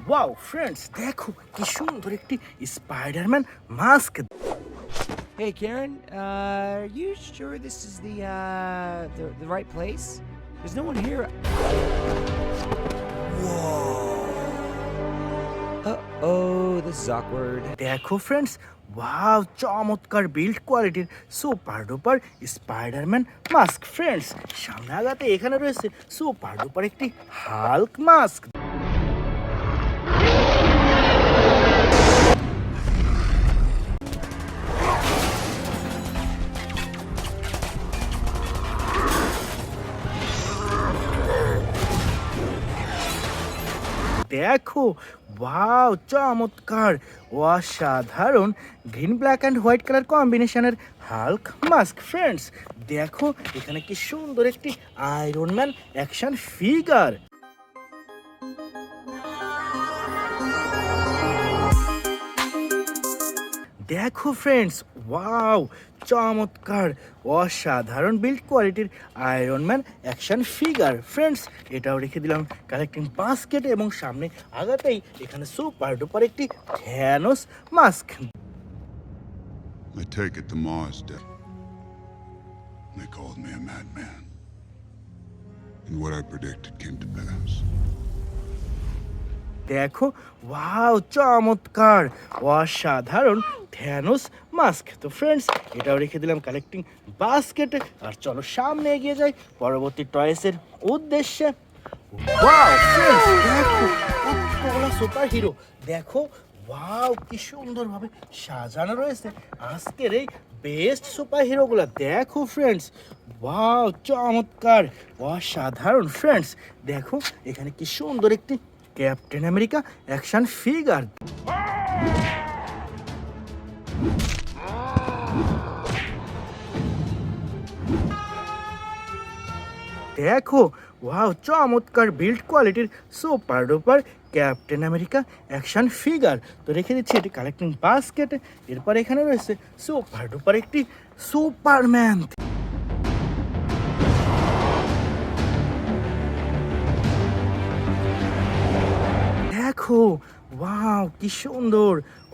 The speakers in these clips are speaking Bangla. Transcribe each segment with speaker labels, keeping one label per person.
Speaker 1: ওয়াও ফ্রেন্ডস, দেখো কি সুন্দর একটি Spiderman mask.
Speaker 2: Hey Karen, are you sure this is the right place? There's no one here. Whoa. Uh-oh, this is awkward.
Speaker 1: দেখো ফ্রেন্ডস, ওয়াও চমৎকার বিল্ড কোয়ালিটির super duper Spiderman mask. Friends, সামনে আগাতে এখানে রয়েছে সুপার ডুপার একটি হাল্ক মাস্ক। দেখো ওয়াও চমৎকার অসাধারণ green black and white colour কম্বিনেশনের হাল্ক মাস্ক। ফ্রেন্ডস, দেখো এখানে কি সুন্দর একটি আয়রন ম্যান অ্যাকশন ফিগার। দেখো ফ্রেন্ডস, ওয়াও চমৎকার অসাধারণ বিল্ড কোয়ালিটির iron man action figure. Friends, এটাও রেখে দিলাম কালেক্টিং বাস্কেটে এবং সামনে আগাতেই এখানে সুপার ডুপার একটি Thanos mask.
Speaker 3: I take it the Mars Day. They called me a madman. And what I predicted came to pass.
Speaker 1: দেখো ওয়াও চমৎকার অসাধারণ থ্যানোস মাস্ক। তো ফ্রেন্ডস, এটাও রেখে দিলাম কালেক্টিং বাস্কেটে। আর চলো সামনে এগিয়ে যাই পরবর্তী টয়েসের উদ্দেশ্যে। ওয়াও ফ্রেন্ডস, দেখো কতগুলো সুপার হিরো। দেখো ওয়াও কি সুন্দরভাবে সাজানো রয়েছে আজকের এই বেস্ট সুপার হিরোগুলো। দেখো ফ্রেন্ডস, ওয়াও চমৎকার অসাধারণ। ফ্রেন্ডস, দেখো এখানে কি সুন্দর একটি ক্যাপ্টেন আমেরিকা অ্যাকশন ফিগার। দেখো ওয়াও চমৎকার বিল্ড কোয়ালিটির super duper captain America action figure. তো রেখে দিচ্ছি এটি কালেক্টিং বাস্কেটে। এরপর এখানে রয়েছে সুপার ডুপার একটি সুপারম্যান। দেখো ওয়াও কি সুন্দর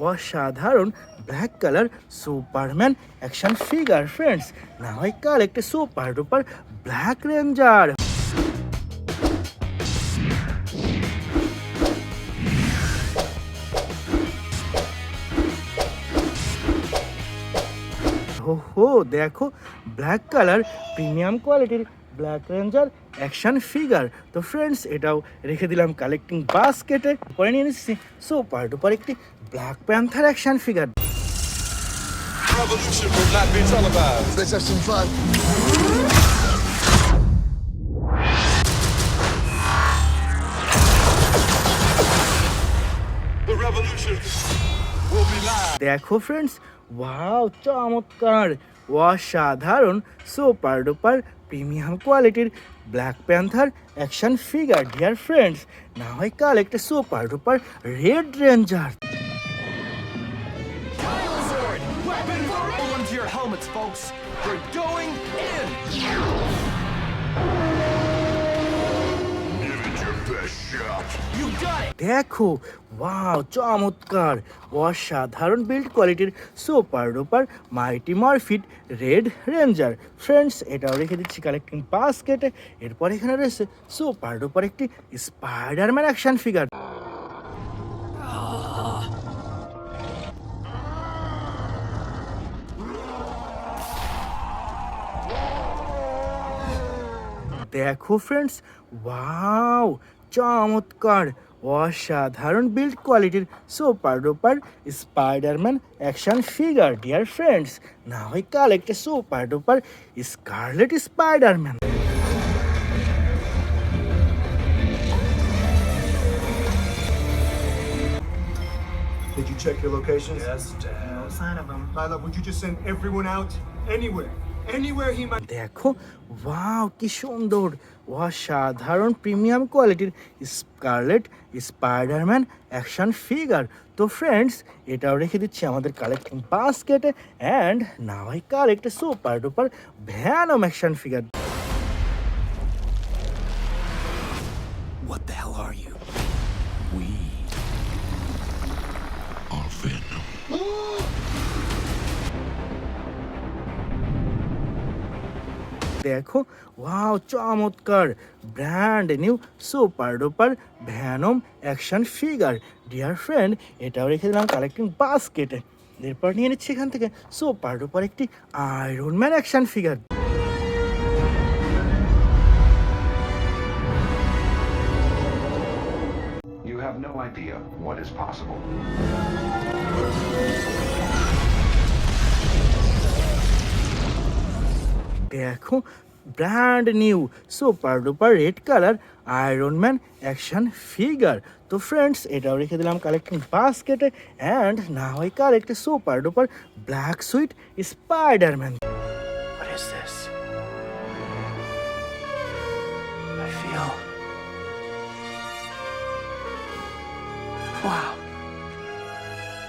Speaker 1: অসাধারণ black colour Superman action figure. Friends, না হয় কাল একটা সুপার ডুপার ব্ল্যাক রেঞ্জার। হো দেখো ব্ল্যাক কালার প্রিমিয়াম কোয়ালিটির ব্ল্যাক রেঞ্জার অ্যাকশন ফিগার। তো ফ্রেন্ডস, এটাও রেখে দিলাম কালেক্টিং বাস্কেটে। পরে নিয়ে নিচ্ছি সুপার ডুপার একটি black panther action figure.
Speaker 4: Revolution will not be televised.
Speaker 5: Let's have some fun.
Speaker 4: The revolution will be live.
Speaker 1: দেখো ফ্রেন্ডস, ওয়াও চমৎকার অসাধারণ সুপার ডুপার প্রিমিয়াম কোয়ালিটির black panther action figure. Dear friends, না হয় কাল একটা super duper red ranger.
Speaker 4: Hold onto your helmets, folks. We're going in. Give it your best shot. You got it.
Speaker 1: দেখো ওয়াও চমৎকার অসাধারণ বিল্ড কোয়ালিটির super duper mighty morphin red ranger. Friends, এটাও রেখে দিচ্ছি কালেক্টিং বাস্কেটে। এরপর এখানে রয়েছে সুপার ডুপার একটি স্পাইডারম্যান অ্যাকশন ফিগার। দেখো ফ্রেন্ডস, ওয়াও চমৎকার অসাধারণ বিল্ড কোয়ালিটির super duper Spiderman action figure. Dear friends, না হয় কাল একটা super duper scarlet Spiderman.
Speaker 5: Did you check your locations?
Speaker 6: Yes, Dad.
Speaker 5: No sign of him. Lila, would you just send everyone out? Anywhere he might.
Speaker 1: দেখো ওয়াও কি সুন্দর অসাধারণ প্রিমিয়াম কোয়ালিটির স্কারলেট স্পাইডারম্যান অ্যাকশন ফিগার। তো ফ্রেন্ডস, এটাও রেখে দিচ্ছি আমাদের কালেক্টিং বাস্কেটে। And now I collect a super duper venom action figure.
Speaker 2: What the hell are you? We
Speaker 1: দেখো ওয়াও চমৎকার brand new super duper venom action figure dear friend, এটাও রেখে দিলাম কালেক্টিং বাস্কেটে। এরপর নিয়ে নিচ্ছি এখান থেকে সুপার ডুপার একটি iron man action figure.
Speaker 6: You have no idea what is possible.
Speaker 1: দেখো brand new super duper red colour iron man action figure. তো ফ্রেন্ডস, এটাও রেখে দিলাম কালেক্টিং বাস্কেটে। অ্যান্ড না হয় collect super duper black sweet Spiderman. What is this? I feel wow.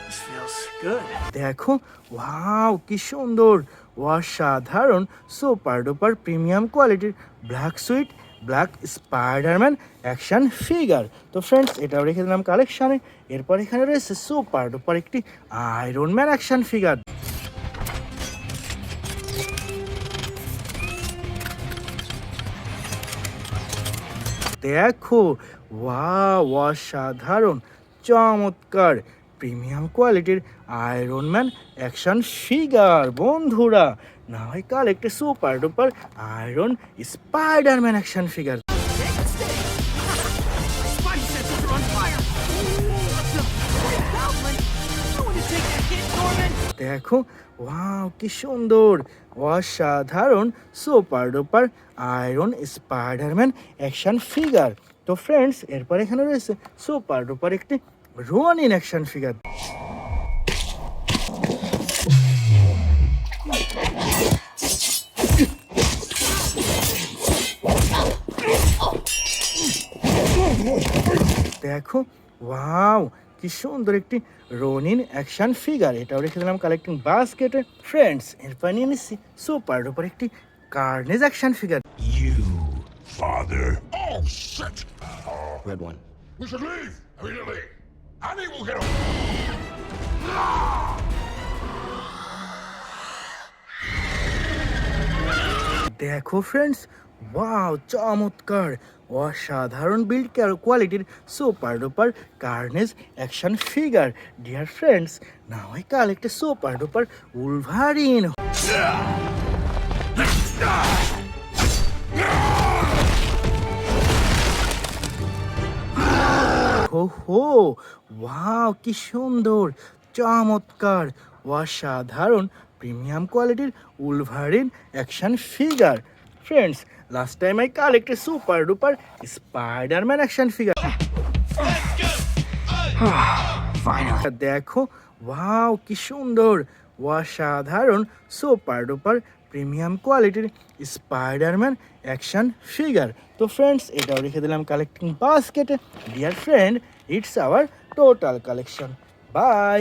Speaker 1: This feels good. দেখো ওয়াও কি সুন্দর অসাধারণ সুপার ডুপার প্রিমিয়াম কোয়ালিটির black sweet black Spiderman action figure. তো ফ্রেন্ডস, এটাও রেখে দিলাম কালেকশানে। এরপর এখানে রয়েছে সুপার ডুপার একটি আয়রন ম্যান অ্যাকশন ফিগার। দেখো ওয়াও অসাধারণ চমৎকার প্রিমিয়াম কোয়ালিটির আয়রন ম্যান অ্যাকশন ফিগার। বন্ধুরা, না হয় collect super duper iron Spiderman action figure. দেখো ওয়াও কি সুন্দর অসাধারণ super duper iron Spiderman action figure. তো ফ্রেন্ডস, এরপর এখানে রয়েছে সুপার ডুপার একটি রোনিন অ্যাকশন ফিগার। দেখো ওয়াও কি সুন্দর একটি রোনিন অ্যাকশন ফিগার। এটাও রেখে দিলাম কালেক্টিং বাস্কেটে। ফ্রেন্ডস, এরপর নিয়ে নিচ্ছি সুপার ডুপার একটি carnage action figure.
Speaker 3: You, father. Oh, shit!
Speaker 2: Red one.
Speaker 3: We should leave immediately. Annie will get him.
Speaker 1: দেখো ফ্রেন্ডস, ওয়াও চমৎকার অসাধারণ বিল্ড কোয়ালিটির super duper carnage action figure. Dear friends, না হয় কালেক্ট সুপার ডুপার উলভারিন। হো ওয়াও কি সুন্দর চমৎকার অসাধারণ প্রিমিয়াম কোয়ালিটির wolverine action figure. Friends, last time I collected super duper Spiderman action figure. দেখো ওয়াও কি সুন্দর অসাধারণ সুপার ডুপার প্রিমিয়াম কোয়ালিটির স্পাইডারম্যান অ্যাকশন ফিগার। তো ফ্রেন্ডস, এটাও রেখে দিলাম কালেক্টিং বাস্কেটে। Dear friend, it's our total collection. By.